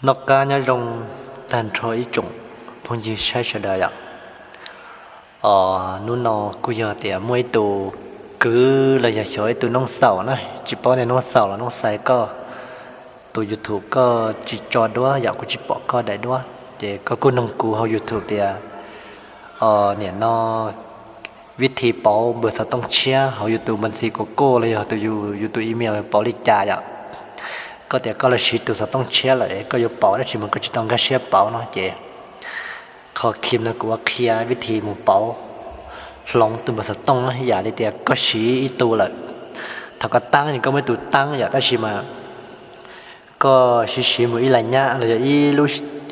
nó cá nhà rồng tàn trôi trùng phong như sai sẽ đời ạ nó nó cứ giờ thì mỗi tụ cứ là giờ chơi tụ nông sầu này chỉ bỏ này nông sầu là nông sài có tụ YouTube có chỉ cho đua giờ cũng chỉ bỏ có đại đua thì có cô nông cụ họ YouTube thì nè nóวิธีเป่าเบอร์สต้องเชียเขาอยู่ตัวบัญชีโกโก้เลยตัวอยู่ตัวอีเมลเป่าลิจ่าอ่ะก็แต่ก็เลยชีตัวสต้องเชียเลยก็อยู่เป่าแล้วชีมันก็จะต้องแค่เชียเป่าเนาะเจเขาคิมนะกูว่าเคลียร์วิธีมึงเป่าลองตัวเบอร์สต้องนะอย่าเลยแต่ก็ชี้อีตัวเลยถ้าก็ตั้งนี่ก็ไม่ตัวตั้งอย่าแต่ชีมาก็ชี้มืออีไรเงี้ยเลยอีลู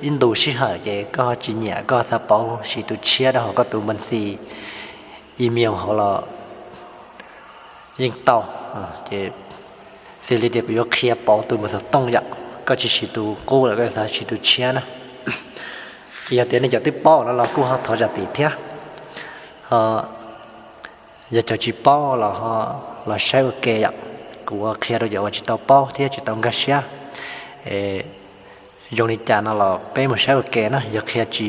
อินโดชีหายเจก็จีเนียก็สเป่าชีตัวเชียแล้วเขาก็ตัวบัญชีอีเมลเขาเรายิงเตาจะสิริเดียบยกเคลียร์เป่าตัวมันจะต้องอยากก็จะชิตัวกู้แล้วก็จะชิตัวเชียนะอย่าเดี๋ยวนี้จะติดเป่าแล้วเรากู้เขาถอดจากติดเท่าอย่าจะชิเป่าเราใช้โอเคอยากกูว่าเคลียร์เราอย่าว่าชิตัวเป่าที่ชิตัวกัเชียยงนิจานะเราเป็นมันใช้โอเคนะอย่าเคลียร์จี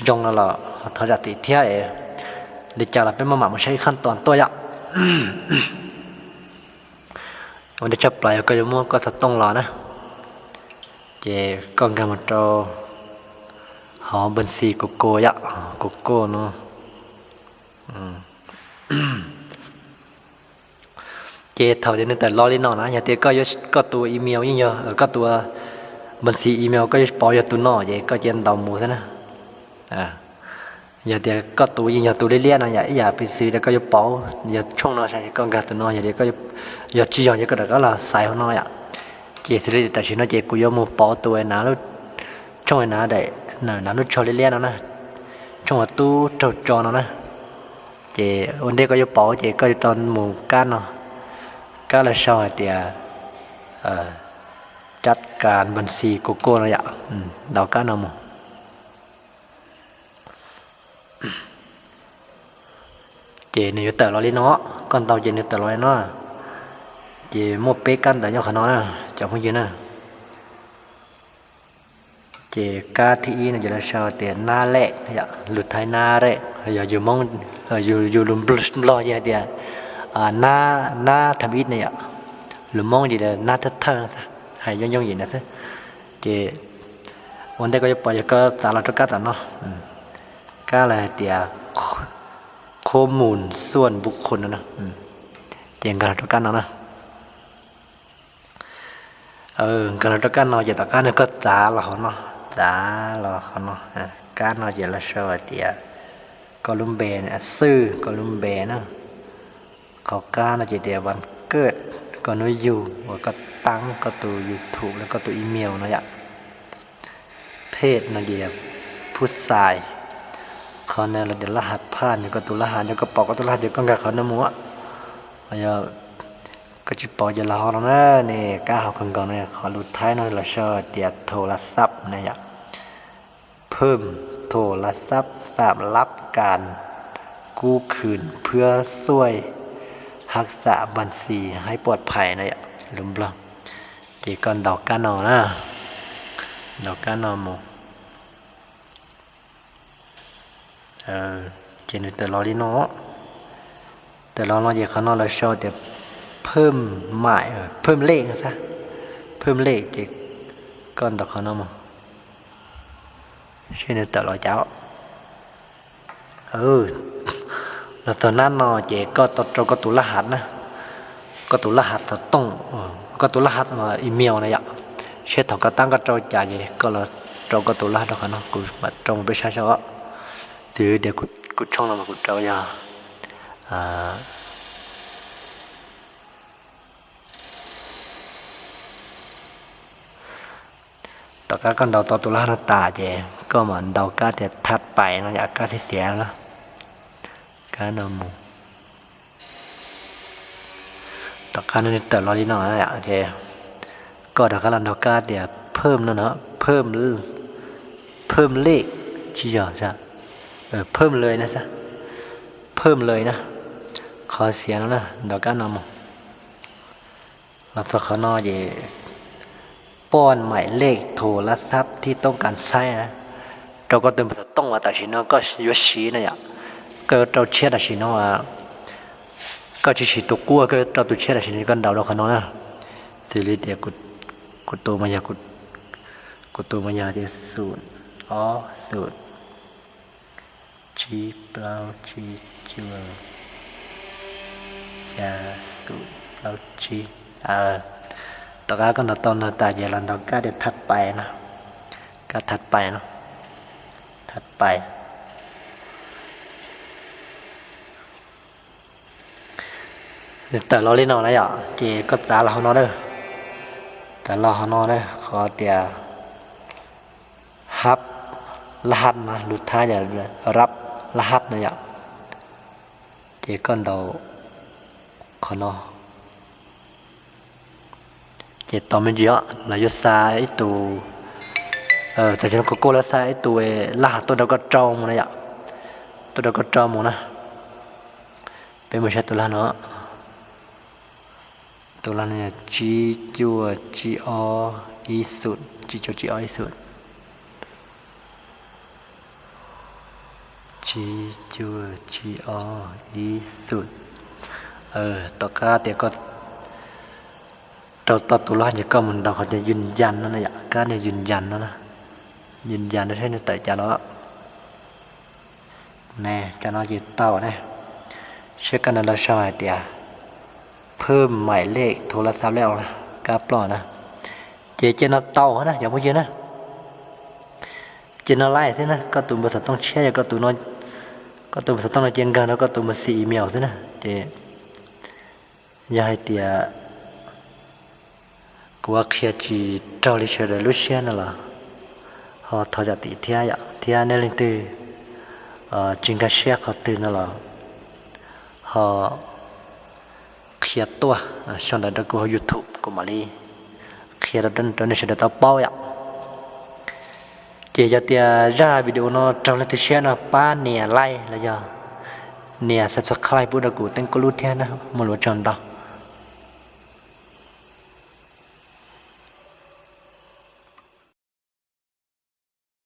ยงเราถอดจากติดเท่าเดี๋ยวจะเราเป็นมาใช้ขั้นตอนตัวยักวันนี้จะปล่อยก็จะมั่วก็จะต้องรอนะเจ้ก่อนการมาโตหอบัญชีโกโก้ยักโกโก้เนาะเจ้เท่าเดี๋ยวนี้แต่รอเล่นนอนะอย่าเตี้ยก็ตัวอีเมลยิ่งเยอะก็ตัวบัญชีอีเมลก็จะปล่อยตัวนอเจ้ก็เจนดาวมูซะนะอย่าเดี๋ยวก็ตัวยิงอย่าตัวเลี้ยๆนะอย่าไปซื้อแล้วก็อย่าเป่าอย่าช่องน้อยใช่ก็การตัวน้อยอย่าเดี๋ยวก็อย่าชี้อย่างนี้ก็ได้ก็ละใส่หัวน้อยเจสิริแต่ชิ้นน้อยเจกูยอมมือเป่าตัวน้าแล้วช่องน้าได้น้าลูกชอเลี้ยๆนะช่องตู้เจ้าจอนะเจวันเด็กก็อย่าเป่าเจก็ตอนหมู่ก้านเนาะก็เลยชอบเดี๋ยวจัดการบัญชีโกโก้นะอย่าดาวก้านเอาหมู่เจนี่อยู่แต่เราเลยเนาะก่อนเตาเจนี่แต่เราเนาะเจโมเป๊กกันแต่ยังขนาดนะจับพวกยืนนะเจกาที่นี่จะได้ชาวเตียนหน้าเละอย่าหลุดท้ายหน้าเละอย่าอยู่มองอยู่ลุมรออย่าเดียหน้าทำอิฐเนี่ยหลุมมองดีเลยหน้าทัดเทิงซะให้ย่องๆอย่างนั้นซะเจวันเด็กก็จะปล่อยก็ตาเราจะกัดแต่เนาะก็อะไรเดียข้อมูลส่วนบุคคลนะเจียงการทุกการนะการทุกการเราจะต่อการเนี่ยก็ตาเราเนาะตาเราเนาะการเราจะละชอบเตียกอลุมเบนซื่อกอลุมเบนะเขาการเราจะเดียวันเกิดก็น้อยอยู่ว่าก็ตั้งก็ตัว YouTube แล้วก็ตัวอีเมลนะอย่าเพศนะเดียผู้ชายเขาเนี่ยเราจะรหัสผ่านอยู่กับตัวรหัสอยู่กับปอกกับตัวรหัสอยู่กับเขาเนี่ยมัวอย่าก็จะปอกจะรอเราเนี่ยก้าวคนก่อนเนี่ยขอหลุดท้ายหน่อยเราเชื่อเตียโทรศัพท์เนี่ยเพิ่มโทรศัพท์สามรับการกู้คืนเพื่อช่วยรักษาบัญชีให้ปลอดภัยเนี่ยลืมบ้างจีก่อนดอกก้านอนะดอกก้านอหมูเจนแต่รอที่น้อแต่เราเดี๋ยวเขาเราชอบแต่เพิ่มหมายเพิ่มเลขซะเพิ่มเลขเจก้อนดอกเขาน้อมั้งเช่นแต่เราเจ้าแล้วตอนนั้นเนาะเจก็ตัวก็ตัวรหัสนะก็ตัวรหัสต้องก็ตัวรหัสอีเมลนะอย่างเช่นถ้าก็ตั้งก็ตัวจ่ายก็เราก็ตัวรหัสเขาเนาะกูมาตรงไปใช้เฉพาะถือเดี๋ยวกูช่องเรามากูเจ้าอย่าต่อการกันดาวตัวละหน้าตาเจก็เหมือนดาวก้าแต่ทัดไปนะอยากก้าเสียแล้วการนำมูต่อการนี้แต่เราดีหน่อยอ่ะเจก็ดาวการดาวก้าเดี๋ยวเพิ่มแล้วเนาะเพิ่มเลขชี้ยอใช่เพิ่มเลยนะซะเพิ่มเลยนะขอเสียแล้วนะดอกก้านนำเราตัวเขานอเย ป้อนหมายเลขโทรศัพท์ที่ต้องการใช้นะเราก็เติมภาษาต้องว่าแต่ชิโนก็ยศชีนะอย่าก็เราเชื่อแต่ชิโนอ่ะก็ชิชิตัวกู้ก็เราตัวเชื่อแต่ชิโนก็เดาเราขนาดนะสิริเดียกุตัวมายากุตัวมายาเดียศูนย์อ๋อศูนย์ชีเปล่าชีจัวยาศูนย์เราชีต่อการก็นตอนนตาเยลันดอกก็เดี๋ยวถัดไปนะก็ถัดไปเนาะถัดไปแต่เราเล่นนอนนะอย่าเจก็ตาเรานอนเด้อแต่เรานอนเด้อขอเตียฮับรหัสนะหลุดท้ายอย่ารับรหัสนะอย่าเจก็เดาขอนอเจตอนมันเยอะนายซ้ายตัวแต่ฉันก็โก้แล้วซ้ายตัวรหัสตัวเดียวก็จอมนะอย่าตัวเดียวก็จอมนะเป็นมือใช้ตัวละเนาะตัวละเนี่ยจีจัวจีออีสุดจีจัวจีออีสุดจีจัวจีออีสุดต่อการเดี๋ยวก็เราตัดตัวละเนี่ยก็มันเราเขาจะยืนยันนั่นแหละการเนี่ยยืนยันนะยืนยันได้ใช่ไหมแต่จะเนาะแน่จะเนาะยืนเต่าเนี่ยเช็คกันเราชอบเดียเพิ่มหมายเลขโทรศัพท์แล้วนะกาปล่อนะเจเจนเต่านะอย่าพูดเยอะนะเจนไล่สินะก็ตุ่มภาษาต้องแช่ก็ตุ่มนอนก็ตุ่มภาษาต้องเจนกันแล้วก็ตุ่มมาสีอีเมลสินะเจอย่าให้เตียกูว่าเขียจีเจ้าลิเชอร์ลุเชียนน่ะล่ะhọ thọ giả tỷ thia ạ thia nên lên từ chính cái xe họ từ nó là họ khía tua xong đó của YouTube của Mali khía đó đến sẽ được bao ạ chỉ cho tia ra video nó trong lên từ xe nó ba nè like là giờ nè subscribe bữa đó của tên cô lút thia nó một lúa tròn đó